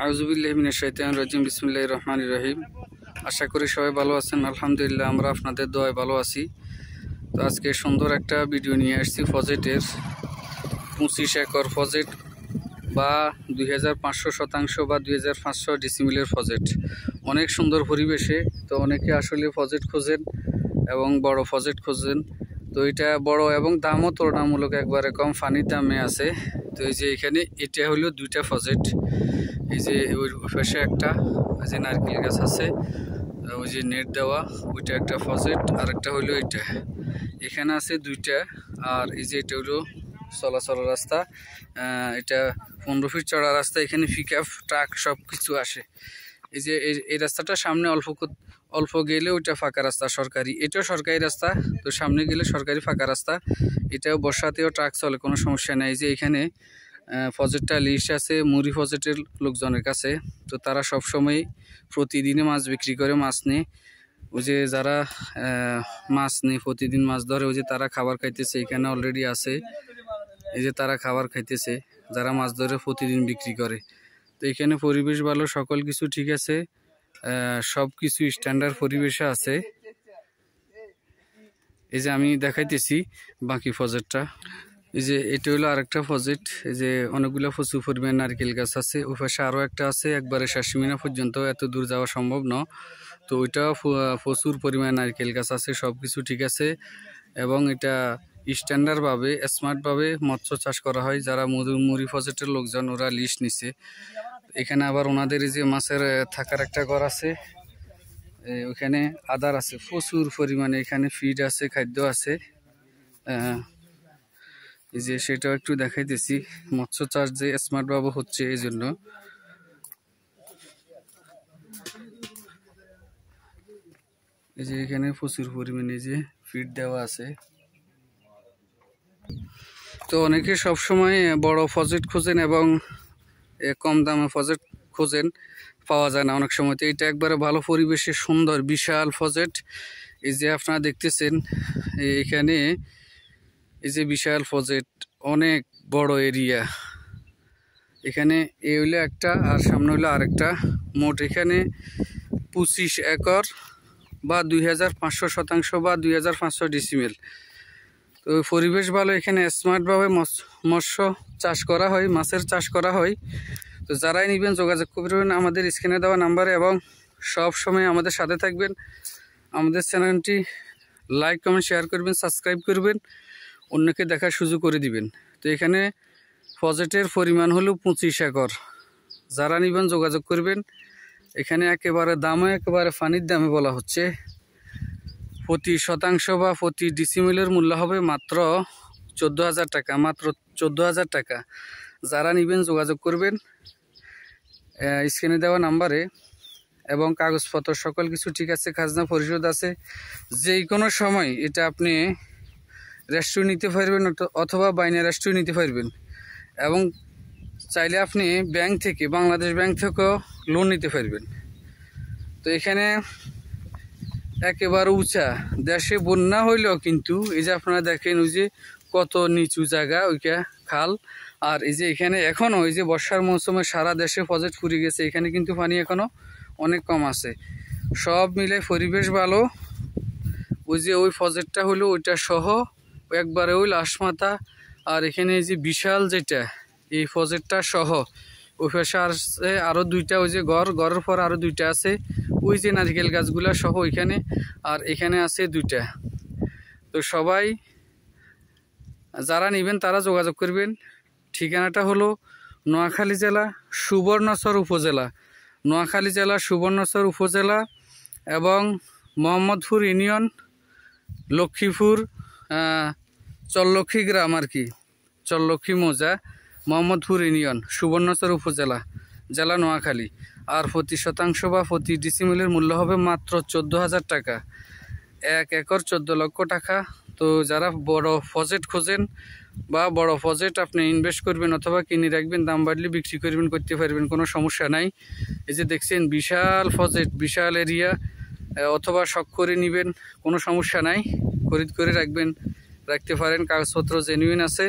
আউযুবিল্লাহি মিনাশ শাইতানির রাজিম বিসমিল্লাহির রহমানির রহিম। আশা করি সবাই ভালো আছেন। আলহামদুলিল্লাহ আমরা আপনাদের দোয়ায় ভালো আছি। তো আজকে সুন্দর একটা ভিডিও নিয়ে আসছি ফজেটের 25 একর ফজেট বা 2500 শতাংশ বা 2500 ডিসিমিলের ফজেট। অনেক সুন্দর পরিবেশে। তো অনেকে আসলে ফজেট খোঁজেন এবং বড় ফজেট খোঁজেন। তো এটা বড় এবং দামও তুলনামূলক একবারে কম, ফানির দামে আছে। তো এই যে এখানে এটা হলো দুইটা ফজেট। এই যে ওই পাশে একটা ওই যে নারকেল গাছ আছে, ওই যে নেট দেওয়া ওইটা একটা ফজেট, আর একটা হলো এটা। এখানে আছে দুইটা। আর এই যে এটা হলো চলাচল রাস্তা, এটা 15 ফিট চড়া রাস্তা। এখানে পিকআপ ট্রাক সব কিছু আসে। এই যে এই রাস্তাটা সামনে অল্প গেলে ওইটা ফাঁকা রাস্তা সরকারি, এটাও সরকারি রাস্তা। তো সামনে গেলে সরকারি ফাঁকা রাস্তা। এটাও বর্ষাতেও ট্রাক চলে, কোনো সমস্যা নেই। যে এখানে ফজেটটা লিস্ট আছে মুড়ি ফজেটের লোকজনের কাছে। তো তারা সবসময় প্রতিদিনে মাছ বিক্রি করে, মাছ নেয়। ওই যে যারা মাছ নেই প্রতিদিন মাছ ধরে, ওই যে তারা খাবার খাইতেছে, এখানে অলরেডি আছে। এই যে তারা খাবার খাইতেছে যারা মাছ ধরে প্রতিদিন বিক্রি করে। তো এখানে পরিবেশ ভালো, সকল কিছু ঠিক আছে, সব কিছু স্ট্যান্ডার্ড পরিবেশে আছে। এই যে আমি দেখাইতেছি বাকি ফজেটটা। এই যে এটা হলো আরেকটা ফজেট। এই যে অনেকগুলো প্রচুর পরিমাণ নারকেল গাছ আছে। ওই পাশে আরও একটা আছে, একবারে শাসিমিনা পর্যন্ত, এত দূর যাওয়া সম্ভব না। তো ওইটা প্রচুর পরিমাণ নারকেল গাছ আছে, সব কিছু ঠিক আছে। এবং এটা স্ট্যান্ডার্ডভাবে স্মার্টভাবে মৎস্য চাষ করা হয়। যারা মুড়ি ফজেটের লোকজন ওরা লিস্ট নিছে। এখানে আবার ওনাদের এই যে মাছের থাকার একটা ঘর আছে, ওইখানে আদার আছে প্রচুর পরিমাণে, এখানে ফিড আছে, খাদ্য আছে। এই যে সেটাও একটু দেখাইতেছি, মৎস্য চাষ যে স্মার্টভাবে হচ্ছে এই জন্য। এই যে এখানে প্রচুর পরিমাণে যে ফিড দেওয়া আছে। তো অনেকে সবসময় বড় ফজেট খোঁজেন এবং কম দামে ফজেট খোঁজেন, পাওয়া যায় না অনেক সময়। তো এটা একবারে ভালো পরিবেশে সুন্দর বিশাল ফজেট। এই যে আপনারা দেখতেছেন এখানে, এই যে বিশাল ফজেট, অনেক বড় এরিয়া। এখানে এই হইলো একটা, আর সামনে হইলো আরেকটা। মোট এখানে 25 একর বা 2500 শতাংশ বা 2500 ডিসিমেল। তো পরিবেশ ভালো, এখানে স্মার্টভাবে মৎস্য চাষ করা হয়, মাছের চাষ করা হয়। তো যারাই নেবেন যোগাযোগ করবেন আমাদের স্ক্রিনে দেওয়া নাম্বারে, এবং সব সময় আমাদের সাথে থাকবেন। আমাদের চ্যানেলটি লাইক কমেন্ট শেয়ার করবেন, সাবস্ক্রাইব করবেন, অন্যকে দেখার সুযোগ করে দিবেন। তো এখানে ফজেটের পরিমাণ হলো 25 একর। যারা নেবেন যোগাযোগ করবেন। এখানে একেবারে দামও একেবারে ফানির দামে বলা হচ্ছে। প্রতি শতাংশ বা প্রতি ডিসিমিলের মূল্য হবে মাত্র 14,000 টাকা, মাত্র 14,000 টাকা। যারা নেবেন যোগাযোগ করবেন স্ক্রিনে দেওয়া নাম্বারে। এবং কাগজপত্র সকল কিছু ঠিক আছে, খাজনা পরিশোধ আছে। যে কোনো সময় এটা আপনি রেস্টুরেন্ট নিতে পারবেন অথবা বাইনা রেস্টুরেন্ট নিতে পারবেন। এবং চাইলে আপনি ব্যাংক থেকে, বাংলাদেশ ব্যাংক থেকেও লোন নিতে পারবেন। তো এখানে একেবারে উঁচা, দেশে বন্যা হইলেও কিন্তু এই যে আপনারা দেখেন ওই যে কত নিচু জায়গা, ওইটা খাল। আর এই যে এখানে এখনও ওই যে বর্ষার মৌসুমে সারা দেশে ফজেট ফুরিয়ে গেছে, এখানে কিন্তু পানি এখনও অনেক কম আছে। সব মিলে পরিবেশ ভালো। ওই যে ওই ফজেটটা হলো ওইটা সহ একবারে ওই লাশমাথা। আর এখানে এই যে বিশাল যেটা, এই ফজেটটা সহ ওই পাশে আছে আরও দুইটা, ওই যে ঘরের পর আরও দুইটা আছে, ওই যে নারকেল গাছগুলা সহ ওইখানে। আর এখানে আছে দুইটা। তো সবাই যারা নেবেন তারা যোগাযোগ করবেন। ঠিকানাটা হলো নোয়াখালী জেলা সুবর্ণচর উপজেলা, নোয়াখালী জেলা সুবর্ণচর উপজেলা এবং মোহাম্মদপুর ইউনিয়ন, লক্ষ্মীপুর চরলক্ষ্মী গ্রাম আর কি, চরলক্ষ্মী মৌজা, মোহাম্মদপুর ইউনিয়ন, সুবর্ণচর উপজেলা, জেলা নোয়াখালী। আর প্রতি শতাংশ বা প্রতি ডিসিমিলের মূল্য হবে মাত্র 14,000 টাকা। 1 একর 14 লক্ষ টাকা। তো যারা বড় ফজেট খোঁজেন বা বড় ফজেট আপনি ইনভেস্ট করবেন অথবা কিনে রাখবেন, দাম বাড়লে বিক্রি করবেন, করতে পারবেন, কোনো সমস্যা নাই। এই যে দেখছেন বিশাল ফজেট, বিশাল এরিয়া, অথবা শখ করে নেবেন, কোনো সমস্যা নাই, খরিদ করে রাখতে পারেন। কাগজপত্র জেনুইন আছে,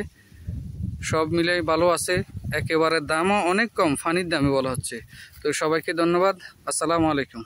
সব মিলাই ভালো আছে, একেবারে দামও অনেক কম, ফানির দামে বলা হচ্ছে। তো সবাইকে ধন্যবাদ, আসসালামু আলাইকুম।